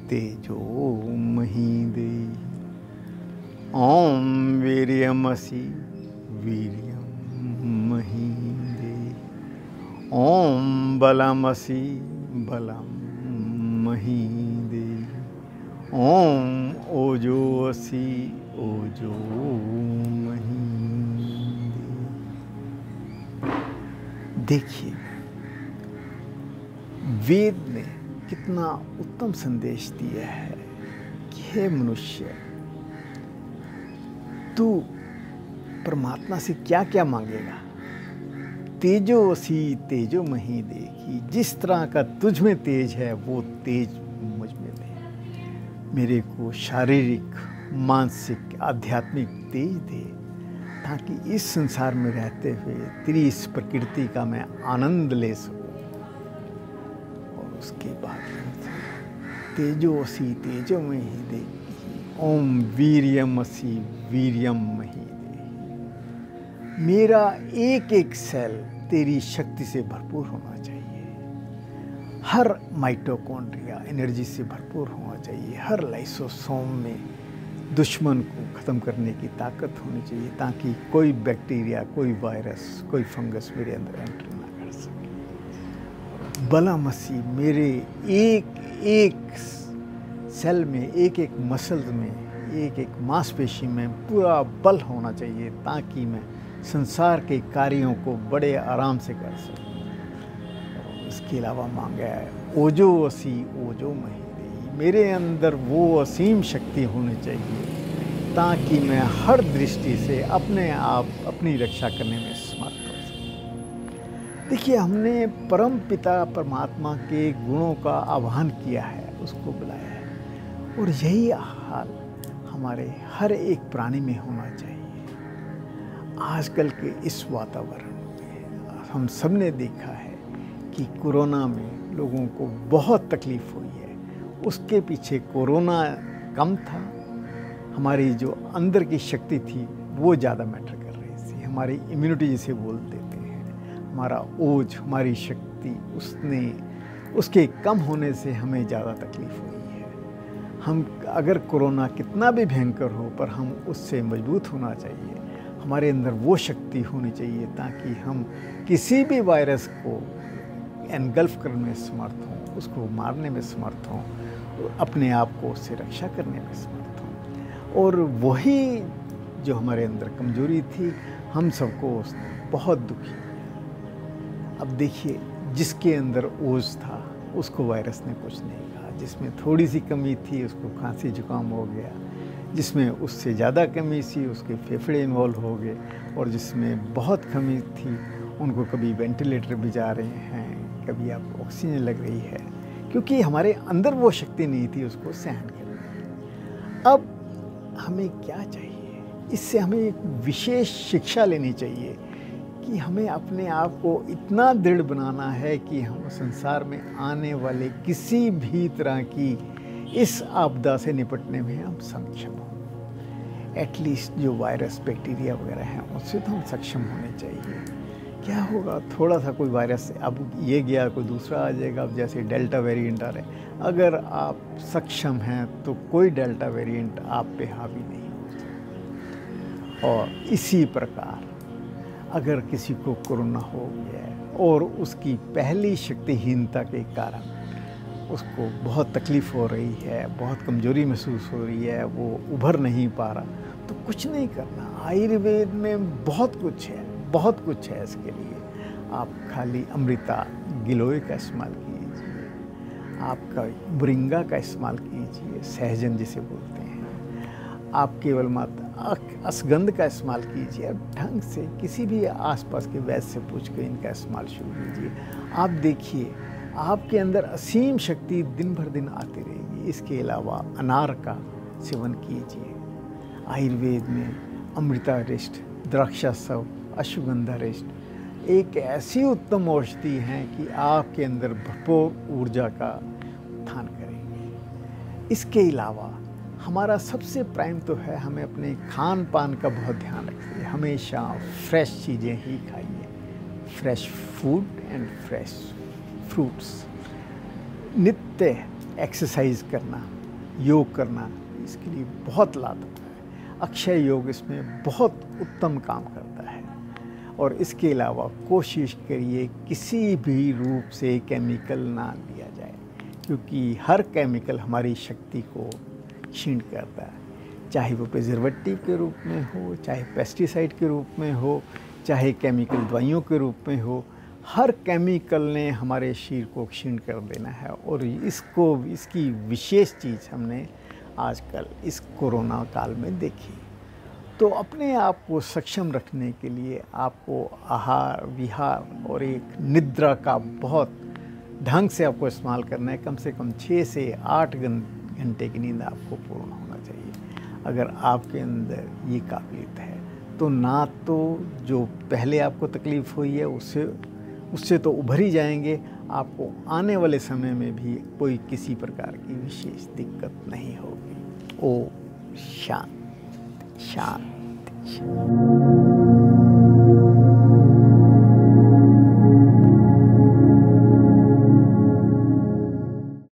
तेजोमही देहि। ओम वीर्यमसि वीर्यमही देहि। ओम बलमसि बलमही देहि। ओम ओजोऽसि ओजोमही देहि। देखिए, वेद ने कितना उत्तम संदेश दिया है कि हे मनुष्य, तू परमात्मा से क्या क्या मांगेगा। तेजोऽसि तेजोमही देहि। जिस तरह का तुझ में तेज है वो तेज मुझ में दे। मेरे को शारीरिक, मानसिक, आध्यात्मिक तेज दे, ताकि इस संसार में रहते हुए तेरी इस प्रकृति का मैं आनंद ले सकूं। और उसके बाद तेजोऽसि तेजोमही देहि। ओम वीर्यमसि वीर्यमही देहि। मेरा एक एक सेल तेरी शक्ति से भरपूर होना चाहिए। हर माइटोकॉन्ड्रिया एनर्जी से भरपूर होना चाहिए। हर लाइसोसोम में दुश्मन को ख़त्म करने की ताकत होनी चाहिए, ताकि कोई बैक्टीरिया, कोई वायरस, कोई फंगस मेरे अंदर एंटर ना कर सके। बलमसि, मेरे एक एक सेल में, एक एक मसल्स में, एक एक मांसपेशी में पूरा बल होना चाहिए, ताकि मैं संसार के कार्यों को बड़े आराम से कर सकूं। इसके अलावा मांगा है ओजोऽसि ओजोमही देहि। मेरे अंदर वो असीम शक्ति होनी चाहिए, ताकि मैं हर दृष्टि से अपने आप अपनी रक्षा करने में समर्थ हो सकूं। देखिए, हमने परम पिता परमात्मा के गुणों का आह्वान किया है, उसको बुलाया है, और यही हाल हमारे हर एक प्राणी में होना चाहिए। आजकल के इस वातावरण में हम सब ने देखा है कि कोरोना में लोगों को बहुत तकलीफ हुई है। उसके पीछे कोरोना कम था, हमारी जो अंदर की शक्ति थी वो ज़्यादा मैटर कर रही थी। हमारी इम्यूनिटी जिसे बोल देते हैं, हमारा ओज, हमारी शक्ति, उसके कम होने से हमें ज़्यादा तकलीफ हुई है। हम अगर कोरोना कितना भी भयंकर हो, पर हम उससे मजबूत होना चाहिए। हमारे अंदर वो शक्ति होनी चाहिए ताकि हम किसी भी वायरस को एनगल्फ करने में समर्थ हों, उसको मारने में समर्थ हों, अपने आप को उससे रक्षा करने में समर्थ हों। और वही जो हमारे अंदर कमजोरी थी, हम सबको उसने बहुत दुखी किया। अब देखिए, जिसके अंदर ओज था उसको वायरस ने कुछ नहीं कहा। जिसमें थोड़ी सी कमी थी उसको खांसी जुकाम हो गया। जिसमें उससे ज़्यादा कमी थी उसके फेफड़े इन्वॉल्व हो गए। और जिसमें बहुत कमी थी उनको कभी वेंटिलेटर भी जा रहे हैं, कभी आप ऑक्सीजन लग रही है, क्योंकि हमारे अंदर वो शक्ति नहीं थी उसको सहन करने की। अब हमें क्या चाहिए? इससे हमें एक विशेष शिक्षा लेनी चाहिए कि हमें अपने आप को इतना दृढ़ बनाना है कि हम संसार में आने वाले किसी भी तरह की इस आपदा से निपटने में हम सक्षम हों। एटलीस्ट जो वायरस, बैक्टीरिया वगैरह हैं उससे तो हम सक्षम होने चाहिए। क्या होगा, थोड़ा सा कोई वायरस अब ये गया, कोई दूसरा आ जाएगा। अब जैसे डेल्टा वेरिएंट आ रहा है, अगर आप सक्षम हैं तो कोई डेल्टा वेरिएंट आप पे हावी नहीं हो सकता। और इसी प्रकार अगर किसी को कोरोना हो गया है और उसकी पहली शक्तिहीनता के कारण उसको बहुत तकलीफ़ हो रही है, बहुत कमज़ोरी महसूस हो रही है, वो उभर नहीं पा रहा, तो कुछ नहीं करना। आयुर्वेद में बहुत कुछ है, बहुत कुछ है इसके लिए। आप खाली अमृता गिलोय का इस्तेमाल कीजिए, आपका मोरिंगा का इस्तेमाल कीजिए, सहजन जिसे बोलते हैं। आप केवल मात्र असगंध का इस्तेमाल कीजिए। अब ढंग से किसी भी आसपास के वैद्य से पूछ कर इनका इस्तेमाल शुरू कीजिए। आप देखिए, आपके अंदर असीम शक्ति दिन भर दिन आती रहेगी। इसके अलावा अनार का सेवन कीजिए। आयुर्वेद में अमृतारिष्ट, द्राक्षासव, अश्वगंधारिष्ट एक ऐसी उत्तम औषधि हैं कि आपके अंदर भरपूर ऊर्जा का उत्थान करेंगे। इसके अलावा हमारा सबसे प्राइम तो है, हमें अपने खान पान का बहुत ध्यान रखिए। हमेशा फ्रेश चीज़ें ही खाइए, fresh food and fresh fruits. नित्य एक्सरसाइज करना, योग करना इसके लिए बहुत लाभदायक है। अक्षय योग इसमें बहुत उत्तम काम करता है। और इसके अलावा कोशिश करिए किसी भी रूप से केमिकल ना लिया जाए, क्योंकि हर केमिकल हमारी शक्ति को क्षीण करता है, चाहे वो प्रिजर्वेटिव के रूप में हो, चाहे पेस्टिसाइड के रूप में हो, चाहे केमिकल दवाइयों के रूप में हो। हर केमिकल ने हमारे शरीर को क्षीण कर देना है। और इसकी विशेष चीज़ हमने आजकल इस कोरोना काल में देखी। तो अपने आप को सक्षम रखने के लिए आपको आहार विहार और एक निद्रा का बहुत ढंग से आपको इस्तेमाल करना है। कम से कम 6 से 8 घंटे की नींद आपको पूर्ण होना चाहिए। अगर आपके अंदर ये काबिलियत है तो ना तो जो पहले आपको तकलीफ़ हुई है उससे तो उभर ही जाएंगे, आपको आने वाले समय में भी कोई किसी प्रकार की विशेष दिक्कत नहीं होगी। ओम शांति शांति शांति।